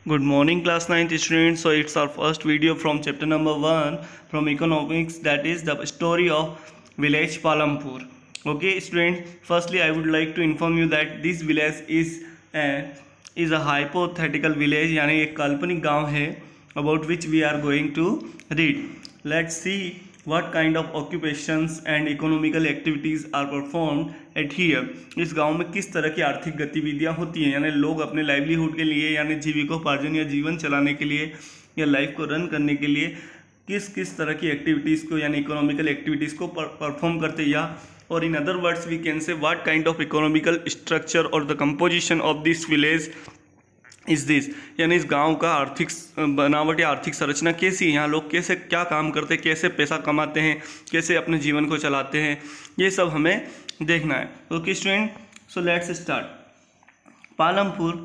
Good morning, class 9th students. So it's our first video from chapter number 1 from economics, that is the story of village Palampur. Okay, students. Firstly, I would like to inform you that this village is a hypothetical village, यानी एक काल्पनिक गांव है about which we are going to read. Let's see what kind of occupations and economical activities are performed at here. इस गांव में किस तरह की आर्थिक गतिविधियां होती हैं, यानी लोग अपने लाइवलीहुड के लिए यानी जीविकोपार्जन या जीवन चलाने के लिए या लाइफ को रन करने के लिए किस किस तरह की एक्टिविटीज़ को यानी इकोनॉमिकल एक्टिविटीज़ को परफॉर्म करते, या और in other words we can say what kind of economical structure और the composition of this village is this, यानी इस गांव का आर्थिक बनावट या आर्थिक संरचना कैसी है, यहाँ लोग कैसे क्या काम करते हैं, कैसे पैसा कमाते हैं, कैसे अपने जीवन को चलाते हैं, ये सब हमें देखना है. Okay student, so let's start. Palampur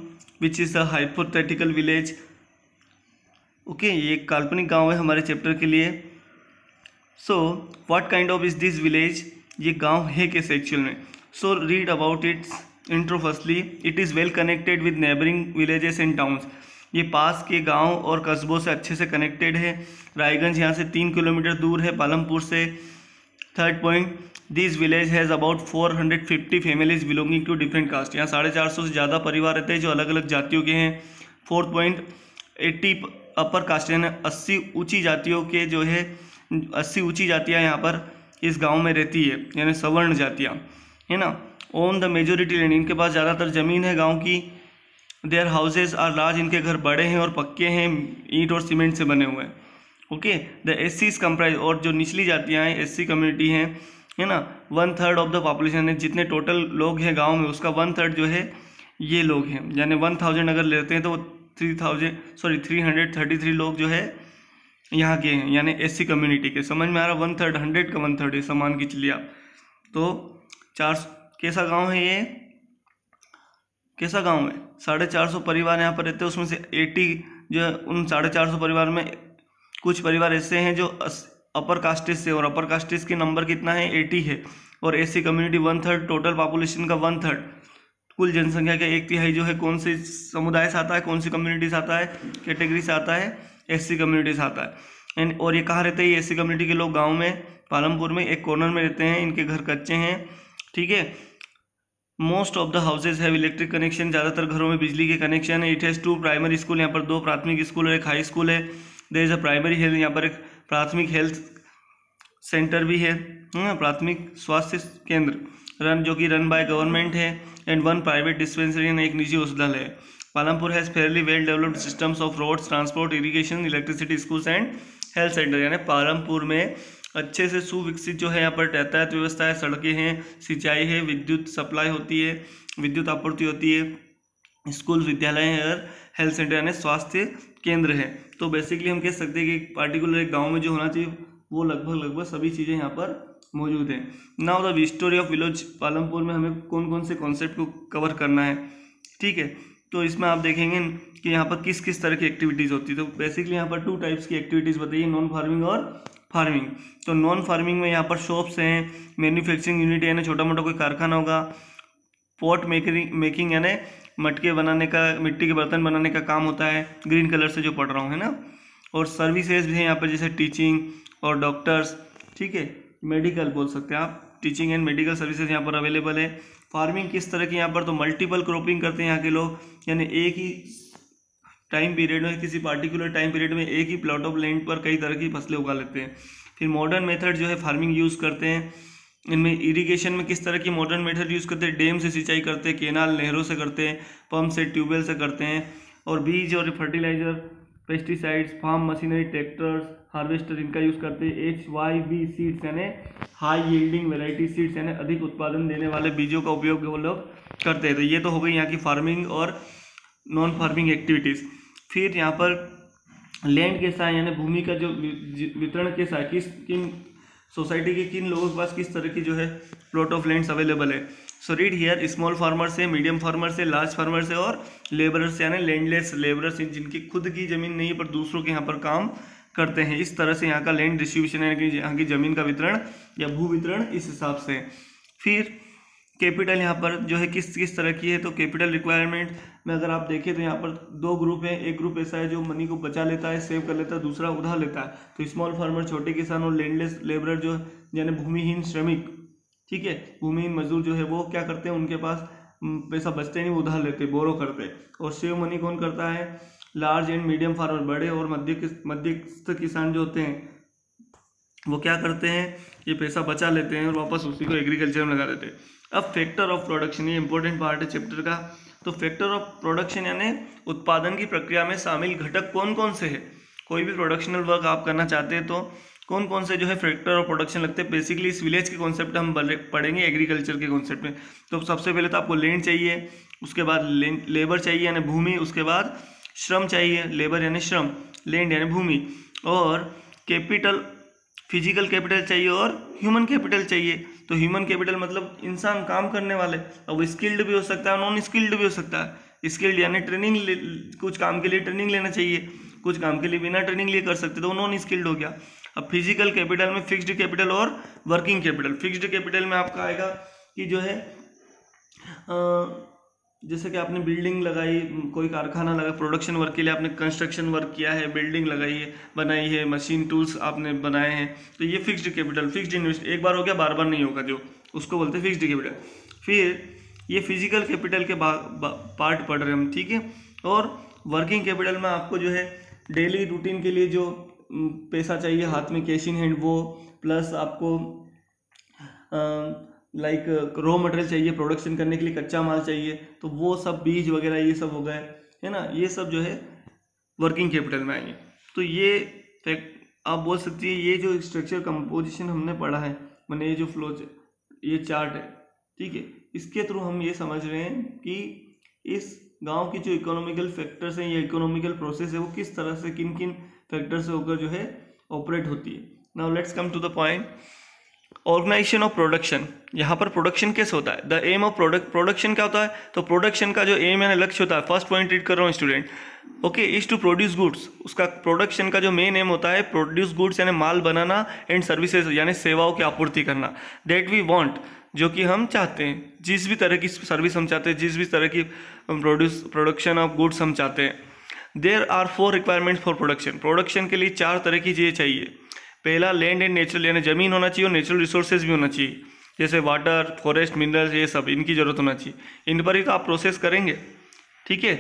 which is a hypothetical village. Okay, ये एक काल्पनिक गांव है हमारे चैप्टर के लिए. So what kind of is this village, ये गांव है कैसे एक्चुअल में. So read about it's intro. Firstly, it is well connected with neighbouring villages and towns. ये पास के गांव और कस्बों से अच्छे से कनेक्टेड है. रायगंज यहाँ से 3 किलोमीटर दूर है पालमपुर से. Third point, this village has about 450 families belonging to different caste. यहाँ 450 से ज़्यादा परिवार रहते हैं जो अलग अलग जातियों के हैं. फोर्थ पॉइंट, 80 अपर कास्ट यानी 80 ऊँची जातियों के जो है 80 ऊँची जातियाँ यहाँ पर इस गाँव में रहती है, यानी सवर्ण जातियाँ है ना. ओन द मेजोरिटी लैंड, इनके पास ज़्यादातर ज़मीन है गांव की. देयर हाउसेज आर लार्ज, इनके घर बड़े हैं और पक्के हैं, ईंट और सीमेंट से बने हुए हैं. ओके, द एससीज कंप्राइज, और जो निचली जातियाँ हैं एससी कम्युनिटी हैं है ना. 1/3 ऑफ द पॉपुलेशन है, जितने टोटल लोग हैं गांव में उसका 1/3 जो है ये लोग हैं, यानी 1000 अगर लेते हैं तो 333 लोग जो है यहाँ के हैं, यानी एससी कम्युनिटी के. समझ में आ रहा, 1/3 100 का 1/3 है, समान की चलिए आप. तो 400 कैसा गांव है ये, कैसा गांव है. 450 परिवार यहाँ पर रहते हैं, उसमें से 80 जो है उन 450 परिवार में कुछ परिवार ऐसे हैं जो अपर कास्टिस से, और अपर कास्टिस के नंबर कितना है 80 है, और एससी कम्युनिटी 1/3 टोटल पॉपुलेशन का 1/3 कुल जनसंख्या का 1/3 जो है कौन से समुदाय से आता है, कौन सी कम्युनिटी से आता है, कैटेगरी से आता है, एससी कम्युनिटी से आता है. एंड और ये कहाँ रहते हैं, एससी कम्युनिटी के लोग गाँव में पालमपुर में एक कॉर्नर में रहते हैं, इनके घर कच्चे हैं. ठीक है. Most of the houses have electric connection, ज़्यादातर घरों में बिजली के कनेक्शन है. इट हैज़ 2 प्राइमरी स्कूल, यहाँ पर 2 प्राथमिक स्कूल और एक हाई स्कूल है. There is a primary health, यहाँ पर एक प्राथमिक हेल्थ सेंटर भी है, प्राथमिक स्वास्थ्य केंद्र जो कि रन बाय गवर्नमेंट है. एंड 1 प्राइवेट डिस्पेंसरी, एक निजी औषधालय है. Palampur has fairly well developed systems of roads, transport, irrigation, electricity, schools and health centre, यानी पालमपुर में अच्छे से सुविकसित जो है यहाँ पर यातायात व्यवस्था है, सड़कें हैं, सिंचाई है, विद्युत सप्लाई होती है, विद्युत आपूर्ति होती है, स्कूल, विद्यालय है और हेल्थ सेंटर यानी स्वास्थ्य केंद्र है. तो बेसिकली हम कह सकते हैं कि पार्टिकुलर एक गांव में जो होना चाहिए वो लगभग सभी चीज़ें यहाँ पर मौजूद हैं. Now the story of village Palampur में हमें कौन कौन से कॉन्सेप्ट को कवर करना है. ठीक है, तो इसमें आप देखेंगे कि यहाँ पर किस किस तरह की एक्टिविटीज़ होती है. तो बेसिकली यहाँ पर 2 टाइप्स की एक्टिविटीज़ बताइए, नॉन फार्मिंग और फार्मिंग. तो नॉन फार्मिंग में यहाँ पर शॉप्स हैं, मैन्युफैक्चरिंग यूनिट यानी छोटा मोटा कोई कारखाना होगा, पॉट मेकिंग यानी मटके बनाने का, मिट्टी के बर्तन बनाने का काम होता है, ग्रीन कलर से जो पढ़ रहा हूँ है ना. और सर्विसेज भी हैं यहाँ पर, जैसे टीचिंग और डॉक्टर्स. ठीक है, मेडिकल बोल सकते हैं आप, टीचिंग एंड मेडिकल सर्विसेज यहाँ पर अवेलेबल है. फार्मिंग किस तरह की यहाँ पर, तो मल्टीपल क्रॉपिंग करते हैं यहाँ के लोग, यानी एक ही टाइम पीरियड में, किसी पार्टिकुलर टाइम पीरियड में एक ही प्लॉट ऑफ लैंड पर कई तरह की फसलें उगा लेते हैं. फिर मॉडर्न मेथड जो है फार्मिंग यूज़ करते हैं. इनमें इरिगेशन में किस तरह की मॉडर्न मेथड यूज़ करते हैं, डैम से सिंचाई करते हैं, केनाल नहरों से करते हैं, पंप से, ट्यूबवेल से करते हैं. और बीज और fertiliser, pesticides, farm machinery, tractors, harvester, इनका यूज़ करते हैं. HYV सीड्स यानी हाई यील्डिंग वेराइटी सीड्स, यानी अधिक उत्पादन देने वाले बीजों का उपयोग वो लोग करते हैं. तो ये तो हो गई यहाँ की फार्मिंग और नॉन फार्मिंग एक्टिविटीज़. फिर यहाँ पर लैंड कैसा है, यानी भूमि का जो वितरण कैसा है, किन सोसाइटी के किन लोगों के पास किस तरह की जो है प्लॉट ऑफ लैंड्स अवेलेबल है. So read here, small farmer से, मीडियम फार्मर से, लार्ज फार्मर से और लेबरर्स यानी लैंडलेस लेबरर्स, जिनकी खुद की ज़मीन नहीं है पर दूसरों के यहाँ पर काम करते हैं. इस तरह से यहाँ का लैंड डिस्ट्रीब्यूशन यानी कि यहाँ की ज़मीन का वितरण या भू वितरण इस हिसाब से. फिर कैपिटल यहाँ पर जो है किस किस तरह की है, तो कैपिटल रिक्वायरमेंट में अगर आप देखें तो यहाँ पर दो ग्रुप हैं। एक ग्रुप ऐसा है जो मनी को बचा लेता है, सेव कर लेता है, दूसरा उधार लेता है। तो स्मॉल फार्मर छोटे किसान और लैंडलेस लेबरर जो यानी भूमिहीन श्रमिक, ठीक है, भूमिहीन मजदूर जो है वो क्या करते हैं, उनके पास पैसा बचते नहीं, वो उधार लेते, बोरो करते। और सेव मनी कौन करता है, लार्ज एंड मीडियम फार्मर, बड़े और मध्यस्थ किसान जो होते हैं वो क्या करते हैं, ये पैसा बचा लेते हैं और वापस उसी को एग्रीकल्चर में लगा देते हैं। अब फैक्टर ऑफ प्रोडक्शन, ये इंपॉर्टेंट पार्ट है चैप्टर का। तो फैक्टर ऑफ प्रोडक्शन यानी उत्पादन की प्रक्रिया में शामिल घटक कौन कौन से है। कोई भी प्रोडक्शनल वर्क आप करना चाहते हैं तो कौन कौन से जो है फैक्टर ऑफ प्रोडक्शन लगते हैं। बेसिकली इस विलेज के कॉन्सेप्ट हम पढ़ेंगे एग्रीकल्चर के कॉन्सेप्ट में। तो सबसे पहले तो आपको लैंड चाहिए, उसके बाद लेबर चाहिए यानी भूमि, उसके बाद श्रम चाहिए, लेबर यानी श्रम, लैंड यानी भूमि, और कैपिटल, फिजिकल कैपिटल चाहिए और ह्यूमन कैपिटल चाहिए। तो ह्यूमन कैपिटल मतलब इंसान, काम करने वाले। अब वो स्किल्ड भी हो सकता है, नॉन स्किल्ड भी हो सकता है। स्किल्ड यानी ट्रेनिंग, कुछ काम के लिए ट्रेनिंग लेना चाहिए, कुछ काम के लिए बिना ट्रेनिंग लिए कर सकते, तो वो नॉन स्किल्ड हो गया। अब फिजिकल कैपिटल में फिक्स्ड कैपिटल और वर्किंग कैपिटल। फिक्स्ड कैपिटल में आपका आएगा कि जो है जैसे कि आपने बिल्डिंग लगाई, कोई कारखाना लगा, प्रोडक्शन वर्क के लिए आपने कंस्ट्रक्शन वर्क किया है, बिल्डिंग लगाई है, बनाई है, मशीन टूल्स आपने बनाए हैं, तो ये फिक्स्ड कैपिटल, फिक्स्ड इन्वेस्ट, एक बार हो गया बार बार नहीं होगा, जो उसको बोलते हैं फिक्स्ड कैपिटल। फिर ये फिजिकल कैपिटल के पार्ट पढ़ रहे हैं हम, ठीक है। और वर्किंग कैपिटल में आपको जो है डेली रूटीन के लिए जो पैसा चाहिए हाथ में, कैश इन हैंड, वो प्लस आपको लाइक रॉ मटेरियल चाहिए प्रोडक्शन करने के लिए, कच्चा माल चाहिए, तो वो सब बीज वगैरह ये सब हो गए, है ना, ये सब जो है वर्किंग कैपिटल में आएंगे। तो ये आप बोल सकती है, ये जो स्ट्रक्चर कंपोजिशन हमने पढ़ा है, मैंने ये जो फ्लो, ये चार्ट है, ठीक है, इसके थ्रू हम ये समझ रहे हैं कि इस गांव की जो इकोनॉमिकल फैक्टर्स हैं या इकोनॉमिकल प्रोसेस है वो किस तरह से, किन किन फैक्टर से होकर जो है ऑपरेट होती है। Now let's come to the point, organisation of production. यहाँ पर प्रोडक्शन कैसे होता है, द एम ऑफ प्रोडक्शन क्या होता है, तो प्रोडक्शन का जो एम यानी लक्ष्य होता है, फर्स्ट पॉइंट रीड कर रहा हूँ student, okay, is to produce goods. उसका प्रोडक्शन का जो मेन एम होता है प्रोड्यूस गुड्स यानी माल बनाना, एंड सर्विसेज यानी सेवाओं की आपूर्ति करना, दैट वी वांट, जो कि हम चाहते हैं, जिस भी तरह की सर्विस हम चाहते हैं, जिस भी तरह की प्रोडक्शन ऑफ गुड्स हम चाहते हैं। There are 4 requirements for production. Production के लिए 4 तरह की चीज़ें चाहिए। पहला लैंड एंड नेचुरल यानी ज़मीन होना चाहिए और नेचुरल रिसोर्सेज भी होना चाहिए, जैसे वाटर, फॉरेस्ट, मिनरल्स, ये सब इनकी ज़रूरत होना चाहिए। इन पर ही तो आप प्रोसेस करेंगे, ठीक है।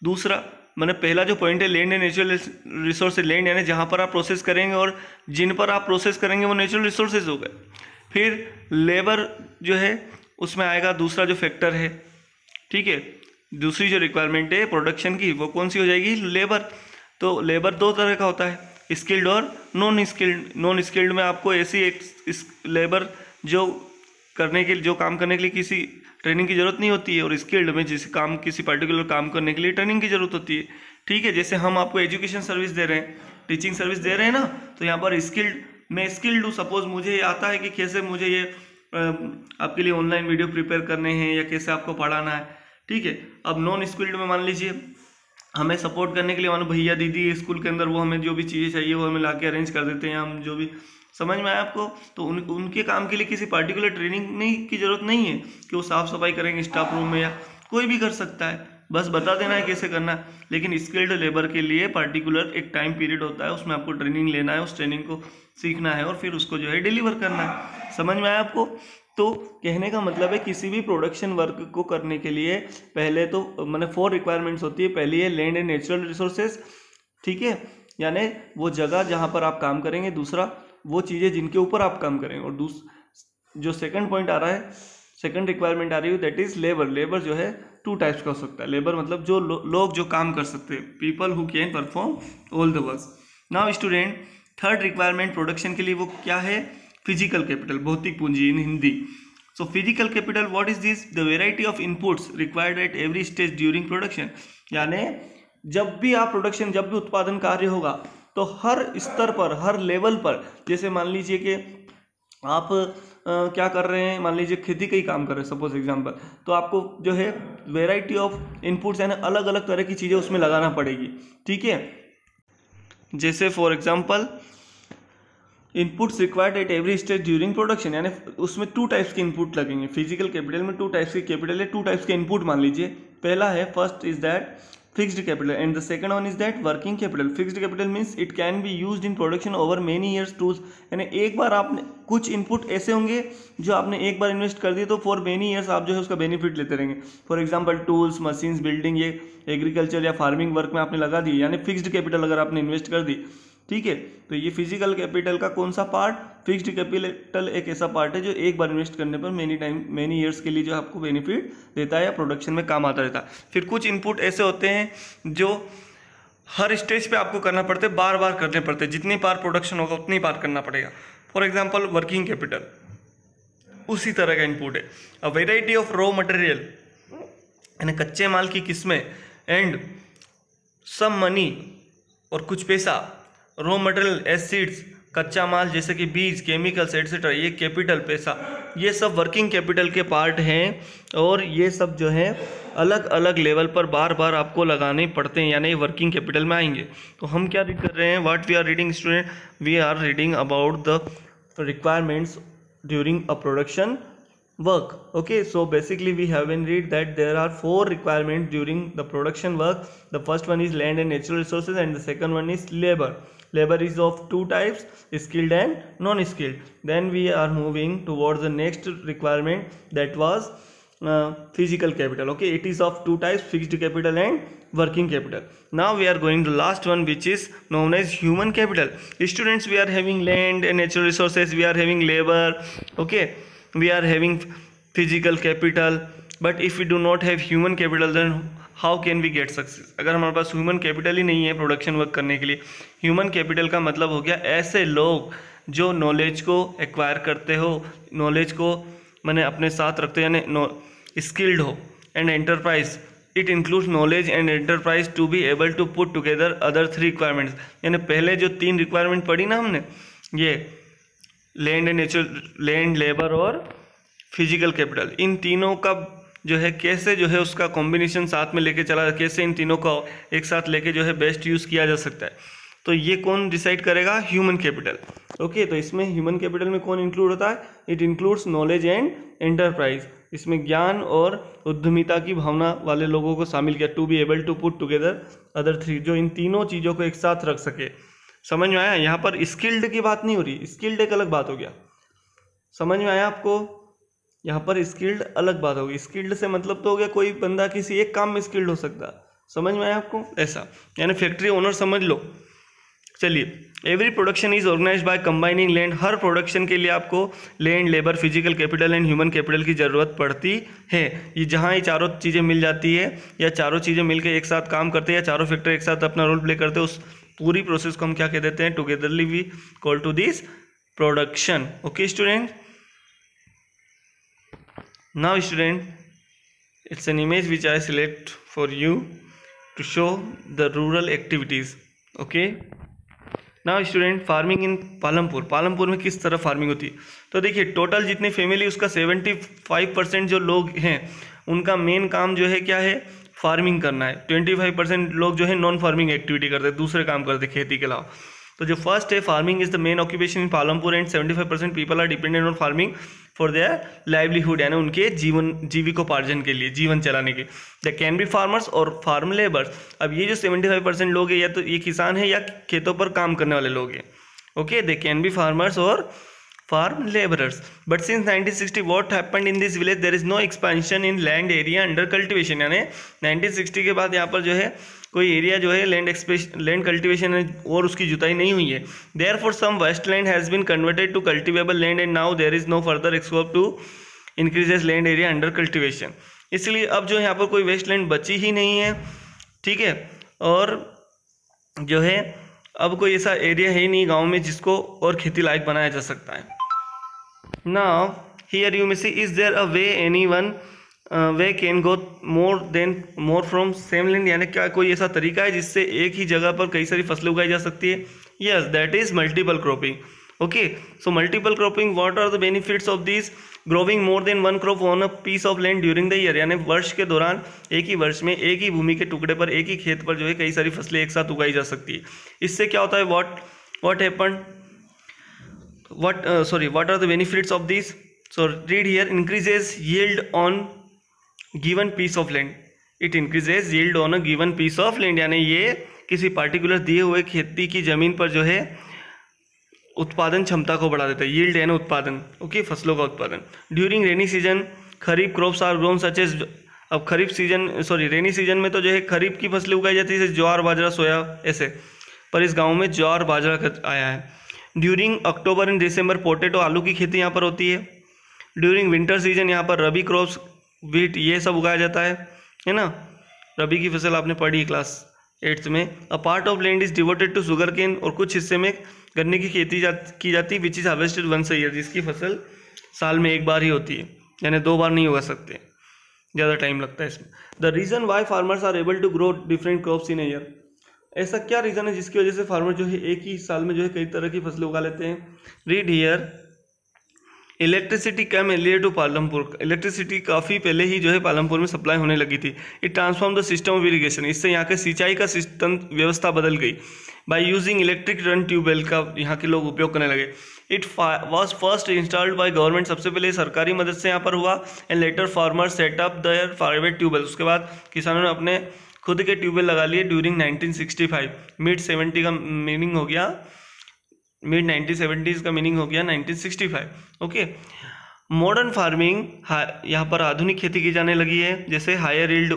दूसरा मैंने पहला जो पॉइंट है land and natural resources, land यानी जहाँ पर आप प्रोसेस करेंगे और जिन पर आप प्रोसेस करेंगे वो नेचुरल रिसोर्सेज हो गए। फिर लेबर जो है उसमें आएगा दूसरा जो फैक्टर है, ठीक है। दूसरी जो रिक्वायरमेंट है प्रोडक्शन की वो कौन सी हो जाएगी, लेबर। तो लेबर 2 तरह का होता है, स्किल्ड और नॉन स्किल्ड। नॉन स्किल्ड में आपको ऐसी एक लेबर जो काम करने के लिए किसी ट्रेनिंग की जरूरत नहीं होती है, और स्किल्ड में किसी पर्टिकुलर काम करने के लिए ट्रेनिंग की जरूरत होती है, ठीक है। जैसे हम आपको एजुकेशन सर्विस दे रहे हैं, टीचिंग सर्विस दे रहे हैं ना, तो यहाँ पर स्किल्ड, मैं स्किल्ड हूँ, सपोज मुझे ये आता है कि कैसे मुझे ये आपके लिए ऑनलाइन वीडियो प्रिपेयर करने हैं या कैसे आपको पढ़ाना है, ठीक है। अब नॉन स्किल्ड में मान लीजिए हमें सपोर्ट करने के लिए मानो भैया दीदी स्कूल के अंदर वो हमें जो भी चीज़ें चाहिए वो हमें ला के अरेंज कर देते हैं, हम जो भी, समझ में आया आपको। तो उनके काम के लिए किसी पार्टिकुलर ट्रेनिंग की ज़रूरत नहीं है कि वो साफ़ सफाई करेंगे स्टाफ रूम में, या कोई भी कर सकता है, बस बता देना है कैसे करना है। लेकिन स्किल्ड लेबर के लिए पार्टिकुलर एक टाइम पीरियड होता है, उसमें आपको ट्रेनिंग लेना है, उस ट्रेनिंग को सीखना है और फिर उसको जो है डिलीवर करना है। समझ में आया आपको। तो कहने का मतलब है किसी भी प्रोडक्शन वर्क को करने के लिए पहले तो मैंने 4 रिक्वायरमेंट्स होती है। पहली है लैंड एंड नेचुरल रिसोर्सेज, ठीक है, यानी वो जगह जहाँ पर आप काम करेंगे। दूसरा वो चीज़ें जिनके ऊपर आप काम करेंगे। और जो सेकंड पॉइंट आ रहा है, सेकंड रिक्वायरमेंट आ रही है, दैट इज लेबर। लेबर जो है 2 टाइप्स का हो सकता है। लेबर मतलब जो लोग जो काम कर सकते हैं, people who can perform all the work. Now student, third requirement production के लिए वो क्या है, फिजिकल कैपिटल, भौतिक पूंजी in Hindi. So physical capital what is this, the variety of inputs required at every stage during production. यानी जब भी उत्पादन कार्य होगा तो हर स्तर पर, हर लेवल पर, जैसे मान लीजिए कि आप क्या कर रहे हैं, मान लीजिए खेती का ही काम कर रहे हैं सपोज एग्जांपल, तो आपको जो है वेराइटी ऑफ इनपुट्स यानी अलग अलग तरह की चीज़ें उसमें लगाना पड़ेगी, ठीक है। जैसे for example inputs required at every stage during production, यानी उसमें 2 टाइप्स के इनपुट लगेंगे। फिजिकल कैपिटल में 2 टाइप्स के कैपिटल है, 2 टाइप्स के इनपुट मान लीजिए। पहला है, first is that fixed capital and the second one is that working capital. Fixed capital means it can be used in production over many years tools, यानी एक बार आपने कुछ इनपुट ऐसे होंगे जो आपने एक बार इन्वेस्ट कर दिए तो फॉर मेनी ईयर्स आप जो है उसका बेनिफिट लेते रहेंगे। For example tools, machines, building, ये एग्रीकल्चर या फार्मिंग वर्क में आपने लगा दी, यानी फिक्स्ड कैपिटल अगर आपने इन्वेस्ट कर दी, ठीक है। तो ये फिजिकल कैपिटल का कौन सा पार्ट, फिक्स्ड कैपिटल एक ऐसा पार्ट है जो एक बार इन्वेस्ट करने पर मेनी ईयर्स के लिए जो आपको बेनिफिट देता है या प्रोडक्शन में काम आता रहता है। फिर कुछ इनपुट ऐसे होते हैं जो हर स्टेज पे आपको करना पड़ते हैं, बार बार करने पड़ते हैं, जितनी बार प्रोडक्शन होगा उतनी बार करना पड़ेगा। फॉर एग्जाम्पल वर्किंग कैपिटल उसी तरह का इनपुट है। A variety of raw material, यानी कच्चे माल की किस्में, एंड सम मनी और कुछ पैसा, रॉ मटेरियल एसिड्स, कच्चा माल जैसे कि बीज, केमिकल्स एटसेट्रा, ये कैपिटल पैसा, ये सब वर्किंग कैपिटल के पार्ट हैं। और ये सब जो है अलग अलग लेवल पर बार बार आपको लगाने पड़ते हैं, यानी वर्किंग कैपिटल में आएंगे। तो हम क्या रीड कर रहे हैं, what we are reading student, we are reading about the requirements during a production work. Okay, so basically we have been read that there are 4 requirements during the production work. The first one is land and natural resources, and the second one is labor. Labor is of 2 types, skilled and non-skilled. Then we are moving towards the next requirement, that was physical capital. Okay, it is of 2 types, fixed capital and working capital. Now we are going to last one, which is known as human capital. Students, we are having land and natural resources, we are having labor, okay, we are having physical capital, but if we do not have human capital then how can we get success? अगर हमारे पास human capital ही नहीं है production work करने के लिए, human capital का मतलब हो गया ऐसे लोग जो नॉलेज को एक्वायर करते हो, नॉलेज को मैंने अपने साथ रखते हो, यानी स्किल्ड हो, and enterprise, it includes knowledge and enterprise to be able to put together other 3 requirements. यानी पहले जो 3 रिक्वायरमेंट पढ़ी ना हमने, ये land and natural, land, labour और फिजिकल कैपिटल, इन तीनों का जो है कैसे जो है उसका कॉम्बिनेशन साथ में लेके चला, कैसे इन तीनों को एक साथ लेके जो है बेस्ट यूज़ किया जा सकता है, तो ये कौन डिसाइड करेगा, ह्यूमन कैपिटल। ओके, तो इसमें ह्यूमन कैपिटल में कौन इंक्लूड होता है, it includes knowledge and enterprise, इसमें ज्ञान और उद्यमिता की भावना वाले लोगों को शामिल किया, to be able to put together other 3, जो इन तीनों चीज़ों को एक साथ रख सके। समझ में आया? यहाँ पर स्किल्ड की बात नहीं हो रही, स्किल्ड एक अलग बात हो गया, समझ में आया आपको? यहाँ पर स्किल्ड अलग बात होगी, स्किल्ड से मतलब तो हो गया कोई बंदा किसी एक काम में स्किल्ड हो सकता, समझ में आया आपको? ऐसा, यानी फैक्ट्री ओनर समझ लो। चलिए, every production is organised by combining land, हर प्रोडक्शन के लिए आपको land, labour, physical capital and human capital की ज़रूरत पड़ती है। ये जहाँ ये चारों चीज़ें मिल जाती है, या चारों चीज़ें मिलकर एक साथ काम करते हैं, या चारों फैक्टर एक साथ अपना रोल प्ले करते हैं, उस पूरी प्रोसेस को हम क्या कह देते हैं, togetherly we call to this production. Okay student, now student, it's an image which I select for you to show the rural activities. Okay, now student, farming in Palampur, Palampur में किस तरह फार्मिंग होती है? तो देखिए, टोटल जितनी फैमिली उसका 75% जो लोग हैं उनका मेन काम जो है क्या है, फार्मिंग करना है। 25% लोग जो है नॉन फार्मिंग एक्टिविटी करते हैं, दूसरे काम करते हैं खेती के अलावा। तो जो फर्स्ट है, farming is the main occupation in Palampur and 75% people are dependent on farming for their livelihood, यानी उनके जीविकोपार्जन के लिए, जीवन चलाने के। द कैन बी फार्मर्स और फार्म लेबर्स। अब ये जो 75% लोग हैं, या तो ये किसान है या खेतों पर काम करने वाले लोग हैं। Okay, they can be farmers और farm laborers, but since 1960 what happened in this village, there is no expansion in land area under cultivation, यानी 1960 के बाद यहाँ पर जो है कोई एरिया जो है लैंड कल्टिवेशन और उसकी जुताई नहीं हुई है। therefore some wasteland has been converted to cultivable land and now there is no further scope to increases land area under cultivation। इसलिए अब जो यहाँ पर कोई वेस्टलैंड बची ही नहीं है, ठीक है, और जो है अब कोई ऐसा एरिया है ही नहीं गाँव में जिसको और खेती लायक बनाया जा सकता है। Now here you may see, is there a way anyone way can go more from same land, यानी क्या कोई ऐसा तरीका है जिससे एक ही जगह पर कई सारी फसलें उगाई जा सकती है? Yes, that is multiple cropping. Okay, so multiple cropping, what are the benefits of this? Growing more than one crop on a piece of land during the year, यानी वर्ष के दौरान एक ही वर्ष में एक ही भूमि के टुकड़े पर, एक ही खेत पर जो है कई सारी फसलें एक साथ उगाई जा सकती है। इससे क्या होता है, what happened? what are the benefits of this? So read here. Increases yield on given piece of land. It increases yield on a given piece of land, यानी ये किसी पार्टिकुलर दिए हुए खेती की जमीन पर जो है उत्पादन क्षमता को बढ़ा देता है. यील्ड यानी उत्पादन, ओके, फसलों का उत्पादन. During rainy season kharif crops are grown such as, अब खरीफ सीजन रेनी सीजन में तो जो है खरीफ की फसलें उगाई जाती है, जैसे ज्वार बाजरा सोया ऐसे, पर इस गांव में ज्वार बाजरा आया है. During October and December potato आलू की खेती यहाँ पर होती है. ड्यूरिंग विंटर सीजन यहाँ पर रबी क्रॉप्स व्हीट ये सब उगाया जाता है ना. रबी की फसल आपने पढ़ी क्लास 8th में. A part of land is devoted to sugarcane, और कुछ हिस्से में गन्ने की खेती की जाती है, which is harvested once a year, जिसकी फसल साल में एक बार ही होती है, यानी 2 बार नहीं उगा सकते, ज़्यादा टाइम लगता है इसमें. The reason why farmers are able to grow different crops in a year, ऐसा क्या रीज़न है जिसकी वजह से फार्मर जो है एक ही साल में जो है कई तरह की फसलें उगा लेते हैं. Read here. Electricity come earlier to Palampur, electricity काफ़ी पहले ही जो है पालमपुर में सप्लाई होने लगी थी. It transform the system of irrigation, इससे यहाँ के सिंचाई का सिस्टम व्यवस्था बदल गई. By using electric run tube well का यहाँ के लोग उपयोग करने लगे. It was first installed by government, सबसे पहले सरकारी मदद से यहाँ पर हुआ. And later farmer set up their private tube well, उसके बाद किसानों ने अपने खुद के ट्यूबवेल लगा लिए. ड्यूरिंग 1965, मिड 70 का मीनिंग हो गया, मिड 1970s का मीनिंग हो गया 1965. ओके. मॉडर्न फार्मिंग, यहाँ पर आधुनिक खेती की जाने लगी है, जैसे हायर यील्ड,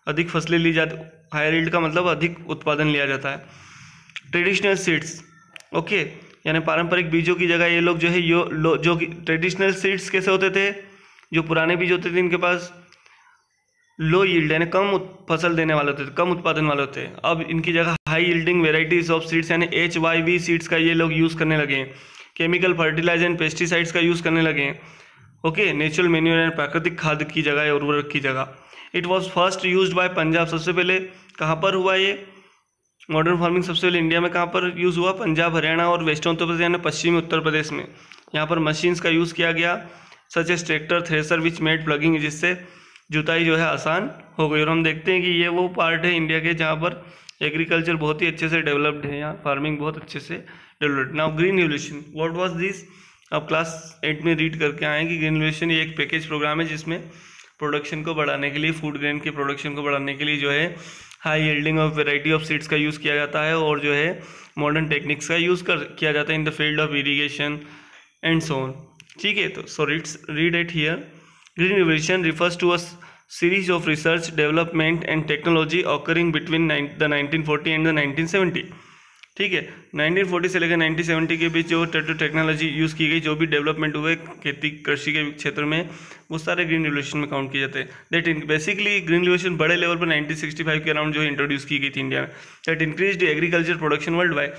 अधिक फसलें ली जाती. हायर यील्ड का मतलब अधिक उत्पादन लिया जाता है. ट्रेडिशनल सीड्स, ओके, यानी पारंपरिक बीजों की जगह ये लोग जो है जो ट्रेडिशनल सीड्स कैसे होते थे, जो पुराने बीज होते थे इनके पास लो यील्ड यानी कम फसल देने वाले होते थे, कम उत्पादन वाले होते हैं. अब इनकी जगह high yielding varieties of seeds यानी HYV सीड्स का ये लोग यूज़ करने लगे हैं. केमिकल फर्टिलाइजर एंड पेस्टिसाइड्स का यूज़ करने लगे हैं. ओके. नेचुरल मैन्योर यानी प्राकृतिक खाद की जगह, उर्वरक की जगह. It was first used by Punjab, सबसे पहले कहाँ पर हुआ ये मॉडर्न फार्मिंग, सबसे पहले इंडिया में कहाँ पर यूज़ हुआ? पंजाब, हरियाणा और वेस्टर्न उत्तर प्रदेश यानी पश्चिमी उत्तर प्रदेश में. यहाँ पर मशीन्स का यूज़ किया गया, such as tractor, thresher which made ploughing, जिससे जुताई जो है आसान हो गई. और हम देखते हैं कि ये वो पार्ट है इंडिया के जहाँ पर एग्रीकल्चर बहुत ही अच्छे से डेवलप्ड है, यहाँ फार्मिंग बहुत अच्छे से developed. Now green revolution, what was this? अब क्लास 8 में रीड करके आए कि ग्रीन रिवोल्यूशन ये एक पैकेज प्रोग्राम है जिसमें प्रोडक्शन को बढ़ाने के लिए, फूड ग्रेन के प्रोडक्शन को बढ़ाने के लिए जो है high yielding of variety of seeds का यूज़ किया जाता है, और जो है मॉडर्न टेक्निक्स का यूज़ किया जाता है in the field of irrigation and so on. ठीक है, तो so read it here. Green revolution refers to a series of research, development and technology occurring between the 1940 and the 1970. ठीक है, 1940 से लेकर 1970 के बीच जो टेक्नोलॉजी यूज़ की गई, जो भी डेवलपमेंट हुए खेती कृषि के क्षेत्र में, वो सारे ग्रीन रिवोल्यूशन में काउंट किए जाते हैं. दैट बेसिकली ग्रीन रिवोल्यूशन बड़े लेवल पर 1965 के अराउंड जो इंट्रोड्यूस की गई थी इंडिया में. That increased agriculture production world wide,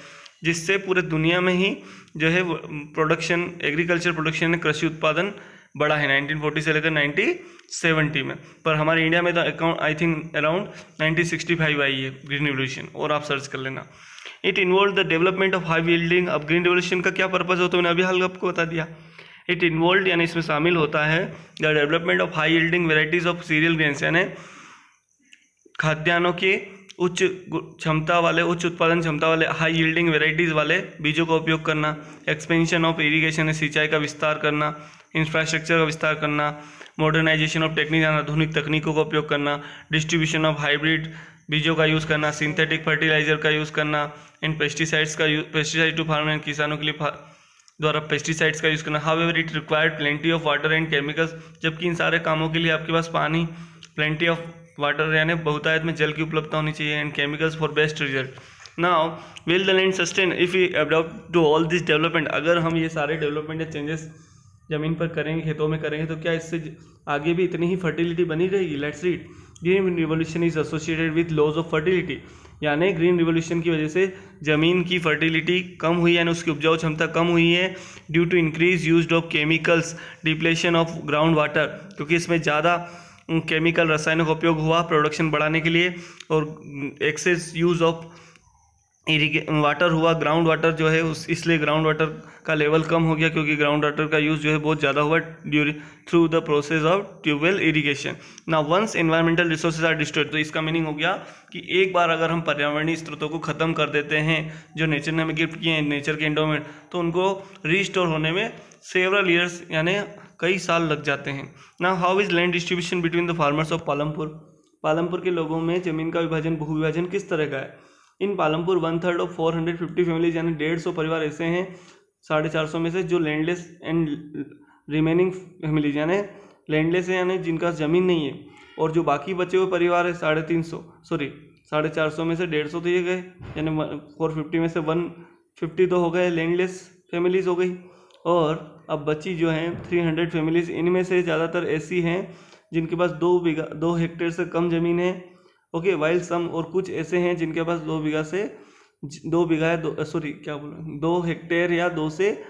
जिससे पूरे दुनिया में ही जो है प्रोडक्शन, एग्रीकल्चर प्रोडक्शन, कृषि उत्पादन बढ़ा है 1940 से लेकर 1970 में. पर हमारे इंडिया में तो अकाउंट आई थिंक अराउंड 1965 आई है ग्रीन रिवोल्यूशन, और आप सर्च कर लेना. It involve the development of high yielding. अब ग्रीन रिवोल्यूशन का क्या पर्पज होता है, मैंने अभी हाल आपको बता दिया. इट इन्वॉल्व यानी इसमें शामिल होता है the development of high yielding varieties of serial grains, यानी खाद्यान्नों के उच्च क्षमता वाले, उच्च उत्पादन क्षमता वाले हाई यील्डिंग वेराइटीज़ वाले बीजों का उपयोग करना. एक्सपेंशन ऑफ इरीगेशन, सिंचाई का विस्तार करना, इंफ्रास्ट्रक्चर का विस्तार करना, मॉडर्नाइजेशन ऑफ टेक्निक, आधुनिक तकनीकों का उपयोग करना, डिस्ट्रीब्यूशन ऑफ हाइब्रिड बीजों का यूज़ करना, सिंथेटिक फर्टिलाइजर का यूज़ करना, एंड पेस्टिसाइड्स का पेस्टिसाइड टू फार्मर, किसानों के लिए द्वारा पेस्टिसाइड्स का यूज़ करना. However it required plenty of water and chemicals, जबकि इन सारे कामों के लिए आपके पास पानी, प्लेंटी ऑफ वाटर यानी बहुतायत में जल की उपलब्धता होनी चाहिए, and chemicals for best result. Now will the land sustain if you adopt to all this development, अगर हम ये सारे डेवलपमेंट या चेंजेस ज़मीन पर करेंगे, खेतों में करेंगे, तो क्या इससे आगे भी इतनी ही फर्टिलिटी बनी रहेगी? Let's read. Green revolution is associated with loss of fertility, यानी ग्रीन रिवोल्यूशन की वजह से ज़मीन की फर्टिलिटी कम हुई, यानी उसकी उपजाऊ क्षमता कम हुई है. Due to increase use of chemicals, depletion of ground water, क्योंकि इसमें ज़्यादा केमिकल रसायनों का उपयोग हुआ प्रोडक्शन बढ़ाने के लिए, और एक्सेस यूज ऑफ वाटर हुआ, ग्राउंड वाटर जो है उस इसलिए ग्राउंड वाटर का लेवल कम हो गया क्योंकि ग्राउंड वाटर का यूज़ जो है बहुत ज़्यादा हुआ during through the process of tubewell irrigation. ना once environmental resources are destroyed, तो इसका मीनिंग हो गया कि एक बार अगर हम पर्यावरणीय स्रोतों को ख़त्म कर देते हैं जो नेचर ने हमें गिफ्ट किए हैं, नेचर के एंडोमेंट, तो उनको रीस्टोर होने में सेवरल ईयर्स यानी कई साल लग जाते हैं। ना how is land distribution between the farmers of Palampur, Palampur के लोगों में ज़मीन का विभाजन, भू विभाजन किस तरह का है। इन पालमपुर 1/3 ऑफ 450 फैमिलीज यानी 150 परिवार ऐसे हैं 450 में से जो लैंडलेस एंड रिमेनिंग फैमिलीज यानी लैंडलेस है यानी जिनका ज़मीन नहीं है, और जो बाकी बचे हुए परिवार है 450 में से 150 तो ये गए यानी 450 में से 150 तो हो गए लैंडलेस फैमिलीज हो गई, और अब बची जो हैं 300 फैमिलीज, इनमें से ज़्यादातर ऐसी हैं जिनके पास 2 हेक्टेयर से कम ज़मीन है। ओके, वाइल सम, और कुछ ऐसे हैं जिनके पास 2 हेक्टेयर या 2 से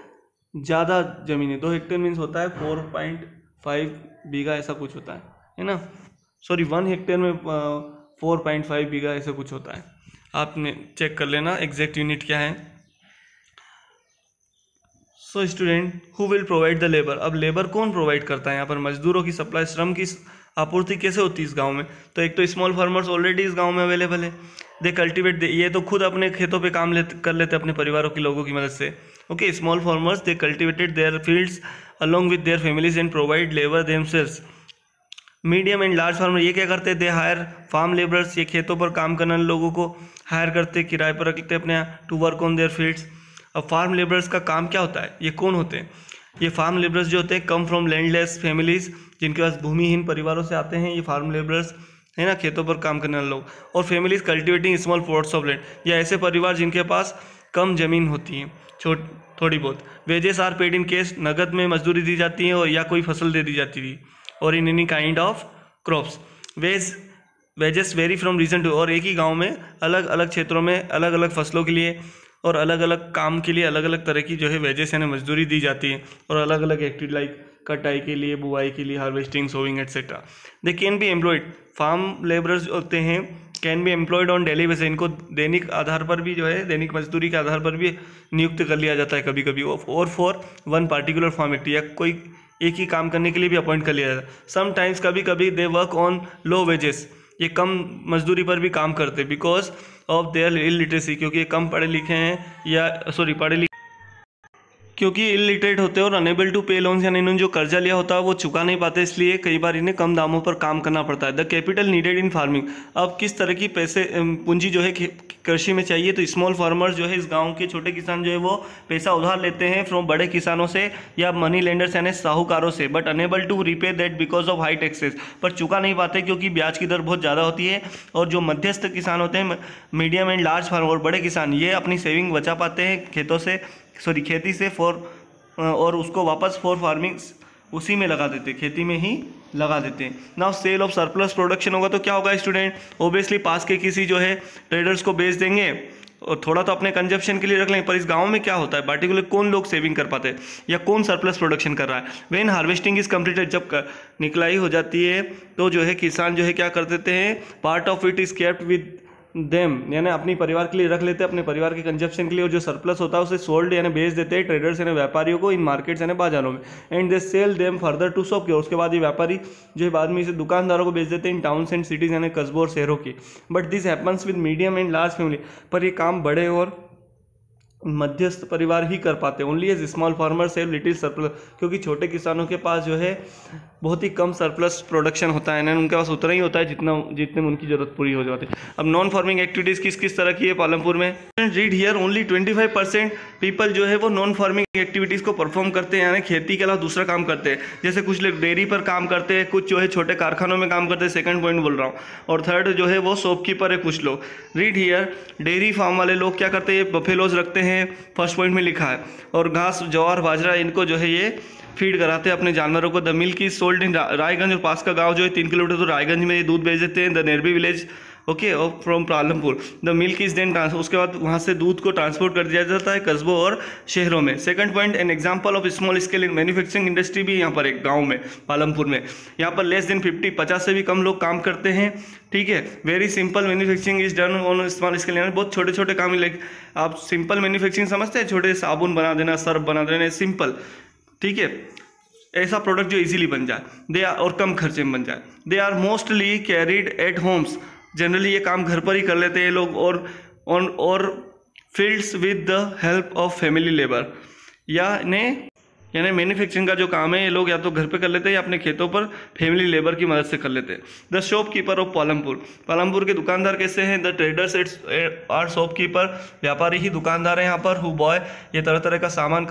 ज़्यादा ज़मीन है। 2 हेक्टेयर मीन्स होता है 4.5 बीघा, ऐसा कुछ होता है ना। 1 हेक्टेयर में 4.5 बीघा ऐसा कुछ होता है। आपने चेक कर लेना एग्जैक्ट यूनिट क्या है। So student, who will provide the labour, अब लेबर कौन प्रोवाइड करता है यहाँ पर, मजदूरों की सप्लाई, श्रम की आपूर्ति कैसे होती है इस गांव में। तो एक तो स्मॉल फार्मर्स ऑलरेडी इस गांव में अवेलेबल है, दे कल्टिवेट, ये तो खुद अपने खेतों पे काम कर लेते अपने परिवारों के लोगों की मदद से। Okay, small farmers they cultivated there fields along with their families and provide labour themselves. Medium and large farmer ये क्या करते हैं, दे हायर फार्म लेबरर्स, ये खेतों पर काम करने वाले लोगों को हायर करते, किराए पर रखते अपने यहाँ, to work on their fields. अब फार्म लेबरर्स का काम क्या होता है, ये कौन होते हैं, ये फार्म लेबरर्स जो होते हैं कम फ्रॉम लैंडलेस फैमिलीज, जिनके पास भूमिहीन परिवारों से आते हैं ये फार्म लेबरर्स, है ना, खेतों पर काम करने वाले लोग। और families cultivating small plots of land, या ऐसे परिवार जिनके पास कम जमीन होती है, थोड़ी बहुत। Wages are paid in case, नगद में मजदूरी दी जाती है और या कोई फसल दे दी जाती थी, और in any kind of crops. Wages vary from region to, और एक ही गाँव में अलग अलग क्षेत्रों में अलग अलग फसलों के लिए और अलग अलग काम के लिए अलग अलग तरह की जो है वेजेस यानी मजदूरी दी जाती है, और अलग अलग एक्टिविटी लाइक कटाई के लिए, बुआई के लिए, harvesting, sowing etcetera. They can be employed, farm labourers होते हैं can be employed on daily basis, इनको दैनिक आधार पर भी जो है दैनिक मजदूरी के आधार पर भी नियुक्त कर लिया जाता है कभी कभी, और for one particular farm activity, या कोई एक ही काम करने के लिए भी अपॉइंट कर लिया जाता है। समटाइम्स कभी कभी they work on low wages, ये कम मजदूरी पर भी काम करते बिकॉज ऑफ देयर इलिटरेसी, क्योंकि ये कम पढ़े लिखे हैं या क्योंकि इलिटरेट होते हैं और अनेबल टू पे लोन्स, यानी इन्होंने जो कर्जा लिया होता है वो चुका नहीं पाते, इसलिए कई बार इन्हें कम दामों पर काम करना पड़ता है। The capital needed in farming, अब किस तरह की पैसे पूंजी जो है कृषि में चाहिए, तो स्मॉल फार्मर्स जो है इस गांव के छोटे किसान जो है वो पैसा उधार लेते हैं फ्रॉम बड़े किसानों से या मनी लेंडर्स यानी साहूकारों से, but unable to repay that because of high taxes, पर चुका नहीं पाते क्योंकि ब्याज की दर बहुत ज़्यादा होती है। और जो मध्यस्थ किसान होते हैं, मीडियम एंड लार्ज फार्मर और बड़े किसान, ये अपनी सेविंग बचा पाते हैं खेती से और उसको वापस फॉर फार्मिंग उसी में लगा देते, खेती में ही लगा देते हैं। Now sale of surplus production होगा तो क्या होगा स्टूडेंट, ओबियसली पास के किसी जो है ट्रेडर्स को बेच देंगे और थोड़ा तो अपने कंजप्शन के लिए रख लेंगे। पर इस गांव में क्या होता है, पार्टिकुलर कौन लोग सेविंग कर पाते हैं या कौन सरप्लस प्रोडक्शन कर रहा है। व्हेन हार्वेस्टिंग इज कंप्लीटेड, जब निकलाई हो जाती है तो जो है किसान जो है क्या कर देते हैं, part of it is kept with them, यानी अपनी परिवार के लिए रख लेते हैं, अपने परिवार के कंजप्शन के लिए, और जो सरप्लस होता है उसे सोल्ड यानी बेच देते हैं ट्रेडर्स यानी व्यापारियों को इन मार्केट्स यानी बाजारों में, and they sell them further to shop के, उसके बाद ये व्यापारी जो है बाद में इसे दुकानदारों को बेच देते हैं इन टाउन्स एंड सिटीज यानी कस्बों और शहरों की। But this happens with medium and large family, पर ये काम बड़े और मध्यस्थ परिवार ही कर पाते हैं। Only as small farmer save little surplus, क्योंकि छोटे किसानों के पास जो है बहुत ही कम सरप्लस प्रोडक्शन होता है ना, उनके पास उतना ही होता है जितने में उनकी जरूरत पूरी हो जाती है। अब नॉन फार्मिंग एक्टिविटीज़ किस किस तरह की है पालमपुर में, रीड हियर, ओनली 25% पीपल जो है वो नॉन फार्मिंग एक्टिविटीज़ को परफॉर्म करते हैं, यानी खेती के अलावा दूसरा काम करते हैं। जैसे कुछ लोग डेयरी पर काम करते हैं, कुछ जो है छोटे कारखानों में काम करते हैं, सेकंड पॉइंट बोल रहा हूँ, और थर्ड जो है वो शॉपकीपर है कुछ लोग। रीड हियर, डेयरी फार्म वाले लोग क्या करते हैं, बफेलोज रखते हैं, फर्स्ट पॉइंट में लिखा है, और घास, ज्वार, बाजरा इनको जो है ये फीड कराते हैं अपने जानवरों को। The milk is sold in Raiganj, और पास का गांव जो है 3 किलोमीटर तो रायगंज में ये दूध बेच देते हैं। द नेरबी विलेज ओके, और from Palampur the milk is then transfer, उसके बाद वहाँ से दूध को ट्रांसपोर्ट कर दिया जाता है कस्बों और शहरों में। Second point, an example of small scale manufacturing industry भी यहाँ पर एक गांव में पालमपुर में, यहाँ पर लेस देन 50 से भी कम लोग काम करते हैं, ठीक है। Very simple manufacturing is done on small scale, यानी बहुत छोटे छोटे काम, लाइक आप सिंपल मैन्युफैक्चरिंग समझते हैं, छोटे साबुन बना देना, सर्फ बना देना, सिंपल, ठीक है, ऐसा प्रोडक्ट जो इजीली बन जाए, दे आर और कम खर्चे में बन जाए। They are mostly carried at homes, generally ये काम घर पर ही कर लेते हैं लोग, और fields with the help of family labour, यानी मैन्युफैक्चरिंग का जो काम है ये लोग या तो घर पे कर लेते हैं या अपने खेतों पर फैमिली लेबर की मदद से कर लेते हैं। द शॉपकीपर ऑफ पालमपुर के दुकानदार कैसे हैं? द ट्रेडर्स आर शॉपकीपर, व्यापारी ही दुकानदार हैं यहाँ पर। हु बॉय, ये तरह तरह का सामान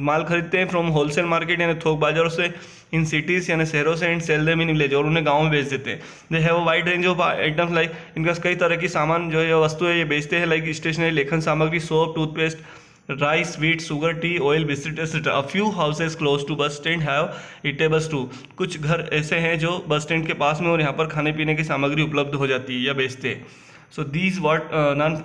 माल खरीदते हैं फ्रॉम होलसेल मार्केट यानी थोक बाजारों से, इन सिटीज़ यानी शहरों से, and sell them in village, और उन्हें गाँव में बेच देते हैं। They have a wide range of items, like इनका कई तरह की सामान जो है वस्तु है ये बेचते हैं, लाइक स्टेशनरी, लेखन सामग्री, soap, toothpaste, rice, wheat, sugar, tea, oil, biscuit etcetera. A few houses close to bus stand have eatables too, कुछ घर ऐसे हैं जो बस स्टैंड के पास में और यहाँ पर खाने पीने की सामग्री उपलब्ध हो जाती है या बेचते हैं। सो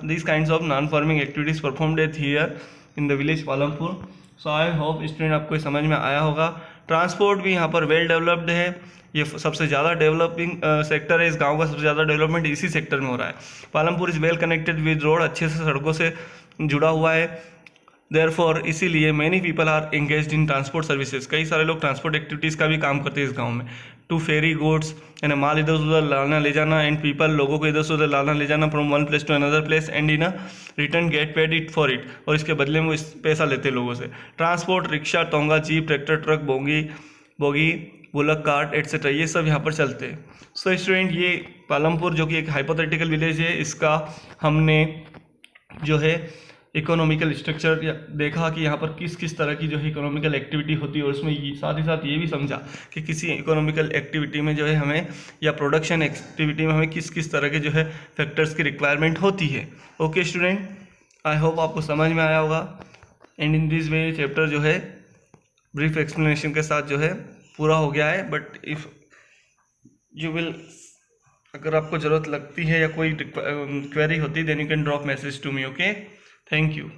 these kinds of non farming activities performed eight here in the village Palampur. So I hope student आपको समझ में आया होगा। ट्रांसपोर्ट भी यहाँ पर वेल डेवलप्ड है, ये सबसे ज़्यादा डेवलपिंग सेक्टर है, इस गांव का सबसे ज़्यादा डेवलपमेंट इसी सेक्टर में हो रहा है। Palampur is well connected with road, अच्छे से सड़कों से जुड़ा हुआ है। देयरफॉर इसीलिए many people are engaged in transport services, कई सारे लोग ट्रांसपोर्ट एक्टिविटीज़ का भी काम करते हैं इस गांव में। टू फेरी गुड्स, यानी माल इधर उधर लाना ले जाना, एंड पीपल, लोगों को इधर से उधर लाना ले जाना, from one place to another place, and in a return get paid it for it, और इसके बदले में वो पैसा लेते हैं लोगों से। Transport, rickshaw, tonga, jeep, tractor, truck, bogie, bullock cart etcetera, ये सब यहाँ पर चलते हैं। सो स्टूडेंट, ये पालमपुर जो कि एक हाइपोथेटिकल विलेज है, इसका हमने जो है इकोनॉमिकल स्ट्रक्चर देखा कि यहाँ पर किस किस तरह की जो है इकोनॉमिकल एक्टिविटी होती है, और उसमें साथ ही साथ ये भी समझा कि किसी इकोनॉमिकल एक्टिविटी में जो है हमें, या प्रोडक्शन एक्टिविटी में हमें किस किस तरह के जो है फैक्टर्स की रिक्वायरमेंट होती है। ओके स्टूडेंट, आई होप आपको समझ में आया होगा। And in this way chapter जो है ब्रीफ एक्सप्लेनेशन के साथ जो है पूरा हो गया है। बट इफ़ यू विल, अगर आपको ज़रूरत लगती है या कोई क्वेरी होती है, then you can drop message to me. Okay, thank you.